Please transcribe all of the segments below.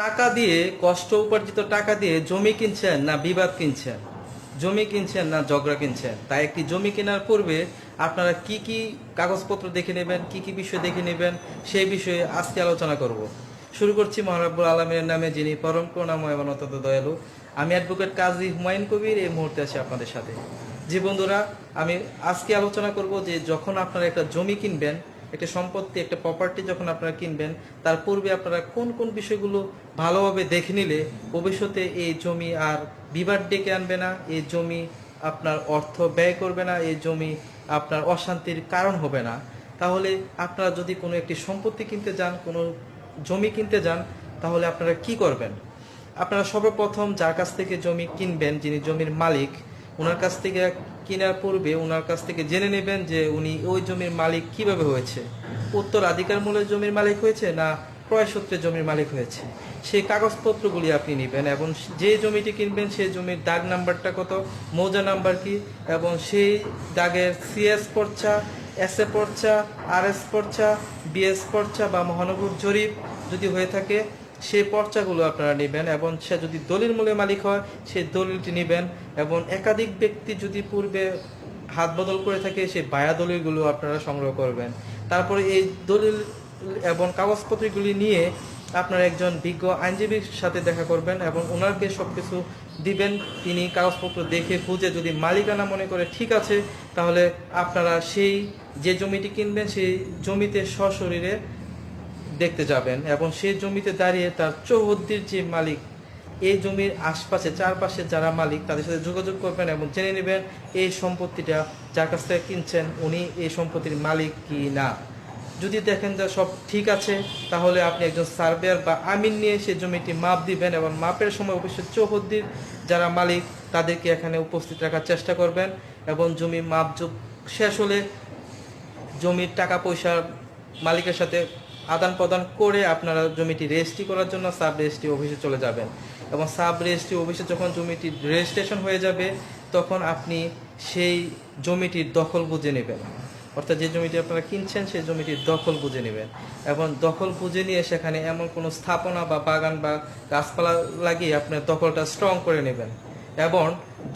টাকা দিয়ে, কষ্ট উপার্জিত টাকা দিয়ে জমি কিনছেন না বিবাদ কিনছেন, জমি কিনছেন না ঝগড়া কিনছেন। তাই একটি জমি কেনার পূর্বে আপনারা কি কি কাগজপত্র দেখে নেবেন, কি কি বিষয় দেখে নেবেন, সেই বিষয়ে আজকে আলোচনা করব। শুরু করছি মহান রব্বুল আলমীর নামে, যিনি পরম করুণাময় এবং অত্যন্ত দয়ালু। আমি অ্যাডভোকেট কাজী হুমায়ুন কবির এই মুহূর্তে আছি আপনাদের সাথে। জি বন্ধুরা, আমি আজকে আলোচনা করব যে যখন আপনারা একটা জমি কিনবেন, একটা সম্পত্তি, একটা প্রপার্টি যখন আপনারা কিনবেন, তার পূর্বে আপনারা কোন কোন বিষয়গুলো ভালোভাবে দেখে নিলে ভবিষ্যতে এই জমি আর বিবাদ ডেকে আনবে না, এই জমি আপনার অর্থ ব্যয় করবে না, এই জমি আপনার অশান্তির কারণ হবে না। তাহলে আপনারা যদি কোনো একটি সম্পত্তি কিনতে যান, কোনো জমি কিনতে যান, তাহলে আপনারা কি করবেন? আপনারা সর্বপ্রথম যার কাছ থেকে জমি কিনবেন, যিনি জমির মালিক, ওনার কাছ থেকে কেনার পূর্বে ওনার কাছ থেকে জেনে নেবেন যে উনি ওই জমির মালিক কিভাবে হয়েছে। উত্তরাধিকার মূলে জমির মালিক হয়েছে না ক্রয় সূত্রে জমির মালিক হয়েছে, সেই কাগজপত্রগুলি আপনি নেবেন। এবং যে জমিটি কিনবেন সেই জমির দাগ নাম্বারটা কত, মৌজা নাম্বার কি, এবং সেই দাগের সিএস পর্চা, এস এ পর্চা, আর এস পর্চা, বিএস পর্চা বা মহানগর জরিপ যদি হয়ে থাকে সেই পর্চাগুলো আপনারা নেবেন। এবং সে যদি দলিল মূলে মালিক হয় সেই দলিলটি নেবেন। এবং একাধিক ব্যক্তি যদি পূর্বে হাত বদল করে থাকে সেই বায়া দলিলগুলো আপনারা সংগ্রহ করবেন। তারপরে এই দলিল এবং কাগজপত্রগুলি নিয়ে আপনারা একজন বিজ্ঞ আইনজীবীর সাথে দেখা করবেন এবং ওনাকে সব কিছু দিবেন। তিনি কাগজপত্র দেখে বুঝে যদি মালিকানা মনে করে ঠিক আছে, তাহলে আপনারা সেই যে জমিটি কিনবেন সেই জমিতে সশরীরে দেখতে যাবেন এবং সেই জমিতে দাঁড়িয়ে তার চৌহদ্দির যে মালিক, এই জমির আশপাশে চারপাশে যারা মালিক, তাদের সাথে যোগাযোগ করবেন এবং জেনে নেবেন এই সম্পত্তিটা যার কাছ থেকে কিনছেন উনি এই সম্পত্তির মালিক কি না। যদি দেখেন যে সব ঠিক আছে, তাহলে আপনি একজন সার্ভেয়ার বা আমিন নিয়ে সেই জমিটি মাপ দিবেন এবং মাপের সময় অবশ্যই চৌহদ্দির যারা মালিক তাদেরকে এখানে উপস্থিত রাখার চেষ্টা করবেন। এবং জমি মাপযোগ শেষ হলে জমির টাকা পয়সা মালিকের সাথে আদান প্রদান করে আপনারা জমিটি রেজিস্ট্রি করার জন্য সাব রেজিস্ট্রি অফিসে চলে যাবেন। এবং সাব রেজিস্ট্রি অফিসে যখন জমিটি রেজিস্ট্রেশন হয়ে যাবে, তখন আপনি সেই জমিটির দখল বুঝে নেবেন। অর্থাৎ যে জমিটি আপনারা কিনছেন সেই জমিটির দখল বুঝে নেবেন এবং দখল বুঝে নিয়ে সেখানে এমন কোনো স্থাপনা বা বাগান বা গাছপালা লাগিয়ে আপনার দখলটা স্ট্রং করে নেবেন। এবং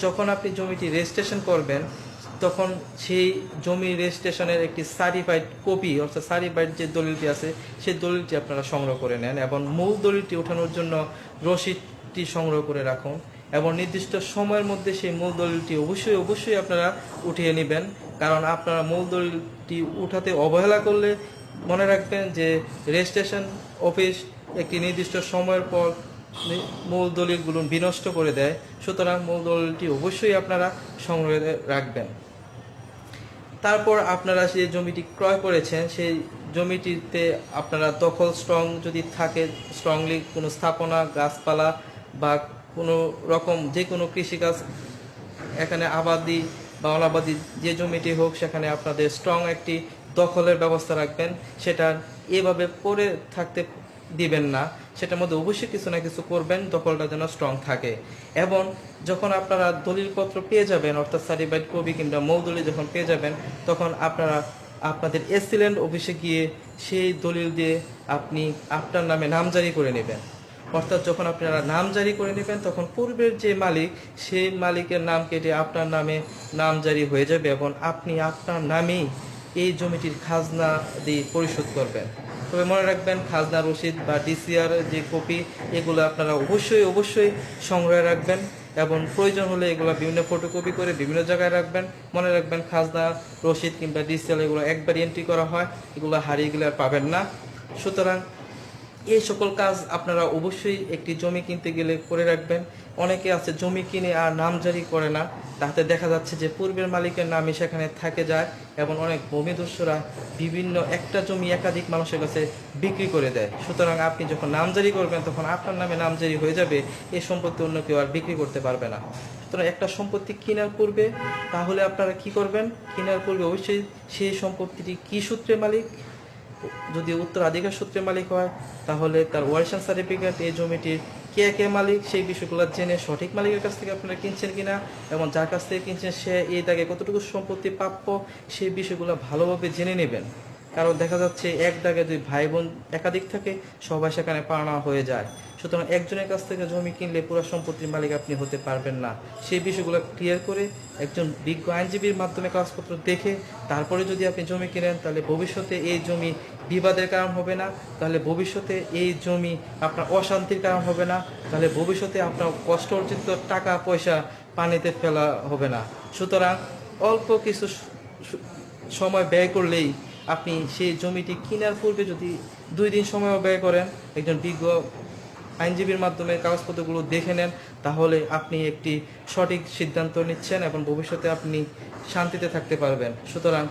যখন আপনি জমিটি রেজিস্ট্রেশন করবেন, তখন সেই জমি রেজিস্ট্রেশনের একটি সার্টিফাইড কপি, অর্থাৎ সার্টিফাইড যে দলিলটি আছে সেই দলিলটি আপনারা সংগ্রহ করে নেন এবং মূল দলিলটি ওঠানোর জন্য রসিদটি সংগ্রহ করে রাখুন। এবং নির্দিষ্ট সময়ের মধ্যে সেই মূল দলিলটি অবশ্যই আপনারা উঠিয়ে নেবেন। কারণ আপনারা মূল দলিলটি উঠাতে অবহেলা করলে মনে রাখবেন যে রেজিস্ট্রেশন অফিস একটি নির্দিষ্ট সময়ের পর মূল দলিলগুলো বিনষ্ট করে দেয়। সুতরাং মূল দলিলটি অবশ্যই আপনারা সংগ্রহে রাখবেন। তারপর আপনারা যে জমিটি ক্রয় করেছেন সেই জমিটিতে আপনারা দখল স্ট্রং যদি থাকে, স্ট্রংলি কোনো স্থাপনা, গাছপালা বা কোনো রকম যে কোনো কৃষিকাজ, এখানে আবাদি বা অনাবাদি যে জমিটি হোক, সেখানে আপনাদের স্ট্রং একটি দখলের ব্যবস্থা রাখবেন। সেটা এভাবে পড়ে থাকতে দিবেন না, সেটার মধ্যে অবশ্যই কিছু না কিছু করবেন, দখলটা যেন স্ট্রং থাকে। এবং যখন আপনারা দলিলপত্র পেয়ে যাবেন, অর্থাৎ সার্টিফাইড কপি কিংবা মৌদলিল যখন পেয়ে যাবেন, তখন আপনারা আপনাদের এসিল্যান্ড অফিসে গিয়ে সেই দলিল দিয়ে আপনি আপনার নামে নামজারি করে নেবেন। অর্থাৎ যখন আপনারা নাম জারি করে নেবেন, তখন পূর্বের যে মালিক সেই মালিকের নাম কেটে আপনার নামে নামজারি হয়ে যাবে এবং আপনি আপনার নামেই এই জমিটির খাজনা দিয়ে পরিশোধ করবেন। তবে মনে রাখবেন, খাজনা রসিদ বা ডিসিআর যে কপি, এগুলো আপনারা অবশ্যই সংগ্রহে রাখবেন এবং প্রয়োজন হলে এগুলো বিভিন্ন ফটোকপি করে বিভিন্ন জায়গায় রাখবেন। মনে রাখবেন, খাজনা রসিদ কিংবা ডিসিআর এগুলো একবার এন্ট্রি করা হয়, এগুলো হারিয়ে গেলে আর পাবেন না। সুতরাং এই সকল কাজ আপনারা অবশ্যই একটি জমি কিনতে গেলে করে রাখবেন। অনেকে আছে জমি কিনে আর নামজারি করে না, তাতে দেখা যাচ্ছে যে পূর্বের মালিকের নামই সেখানে থেকে যায় এবং অনেক ভূমিদস্যুরা বিভিন্ন একটা জমি একাধিক মানুষের কাছে বিক্রি করে দেয়। সুতরাং আপনি যখন নামজারি করবেন তখন আপনার নামে নামজারি হয়ে যাবে, এই সম্পত্তি অন্য কেউ আর বিক্রি করতে পারবে না। সুতরাং একটা সম্পত্তি কেনার পূর্বে তাহলে আপনারা কি করবেন? কেনার পূর্বে অবশ্যই সেই সম্পত্তিটি কী সূত্রে মালিক, যদি উত্তরাধিকার সূত্রে মালিক হয় তাহলে তার ওয়ারিশান সার্টিফিকেট, এই জমিটির কে মালিক, সেই বিষয়গুলো জেনে সঠিক মালিকের কাছ থেকে আপনারা কিনছেন কিনা এবং যার কাছ থেকে কিনছেন সে এই দাগে কতটুকু সম্পত্তি প্রাপ্য, সেই বিষয়গুলো ভালোভাবে জেনে নেবেন। কারণ দেখা যাচ্ছে এক দাগে দুই ভাই বোন একাধিক থাকে, সবাই সেখানে পাওনা হয়ে যায়। সুতরাং একজনের কাছ থেকে জমি কিনলে পুরো সম্পত্তির মালিক আপনি হতে পারবেন না। সেই বিষয়গুলো ক্লিয়ার করে একজন বিজ্ঞ আইনজীবীর মাধ্যমে কাগজপত্র দেখে তারপরে যদি আপনি জমি কিনেন, তাহলে ভবিষ্যতে এই জমি বিবাদের কারণ হবে না, তাহলে ভবিষ্যতে এই জমি আপনার অশান্তির কারণ হবে না, তাহলে ভবিষ্যতে আপনার কষ্ট অর্জিত টাকা পয়সা পানিতে ফেলা হবে না। সুতরাং অল্প কিছু সময় ব্যয় করলেই আপনি সেই জমিটি কেনার পূর্বে যদি 2 দিন সময় ব্যয় করেন, একজন বিজ্ঞ আইনজীবীর মাধ্যমে কাগজপত্রগুলো দেখে নেন, তাহলে আপনি একটি সঠিক সিদ্ধান্ত নিচ্ছেন এবং ভবিষ্যতে আপনি শান্তিতে থাকতে পারবেন। সুতরাং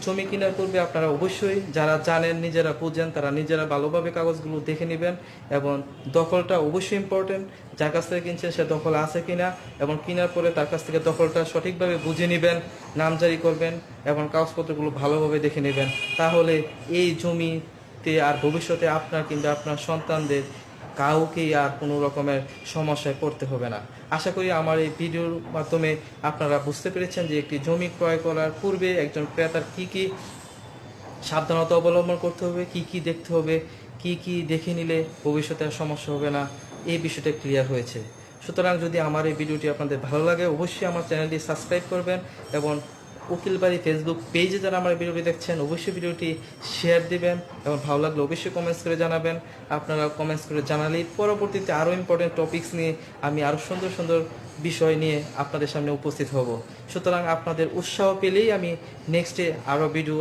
জমি কেনার পূর্বে আপনারা অবশ্যই যারা জানেন, নিজেরা বুঝেন, তারা নিজেরা ভালোভাবে কাগজগুলো দেখে নেবেন। এবং দখলটা অবশ্যই ইম্পর্টেন্ট, যার কাছ থেকে কিনছেন সে দখল আছে কিনা, এবং কেনার পরে তার কাছ থেকে দখলটা সঠিকভাবে বুঝে নেবেন, নামজারি করবেন এবং কাগজপত্রগুলো ভালোভাবে দেখে নেবেন। তাহলে এই জমিতে আর ভবিষ্যতে আপনার কিংবা আপনার সন্তানদের কাউকেই আর কোনো রকমের সমস্যায় পড়তে হবে না। আশা করি আমার এই ভিডিওর মাধ্যমে আপনারা বুঝতে পেরেছেন যে একটি জমি ক্রয় করার পূর্বে একজন ক্রেতার কি কি সাবধানতা অবলম্বন করতে হবে, কি কি দেখতে হবে, কি কি দেখে নিলে ভবিষ্যতে আর সমস্যা হবে না, এই বিষয়টা ক্লিয়ার হয়েছে। সুতরাং যদি আমার এই ভিডিওটি আপনাদের ভালো লাগে, অবশ্যই আমার চ্যানেলটি সাবস্ক্রাইব করবেন এবং উকিল বাড়ি ফেসবুক পেজে যারা আমার ভিডিওটি দেখছেন অবশ্যই ভিডিওটি শেয়ার দিবেন এবং ভালো লাগলে অবশ্যই কমেন্টস করে জানাবেন। আপনারা কমেন্টস করে জানালেই পরবর্তীতে আরও ইম্পর্টেন্ট টপিকস নিয়ে আমি আরও সুন্দর সুন্দর বিষয় নিয়ে আপনাদের সামনে উপস্থিত হব। সুতরাং আপনাদের উৎসাহ পেলেই আমি নেক্সটে আরও ভিডিও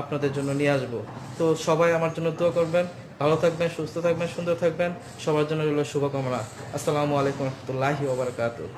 আপনাদের জন্য নিয়ে আসব। তো সবাই আমার জন্য দোয়া করবেন, ভালো থাকবেন, সুস্থ থাকবেন, সুন্দর থাকবেন। সবার জন্য রইল শুভকামনা। আসসালামু আলাইকুম রহমতুল্লাহি ওয়া বারাকাতুহু।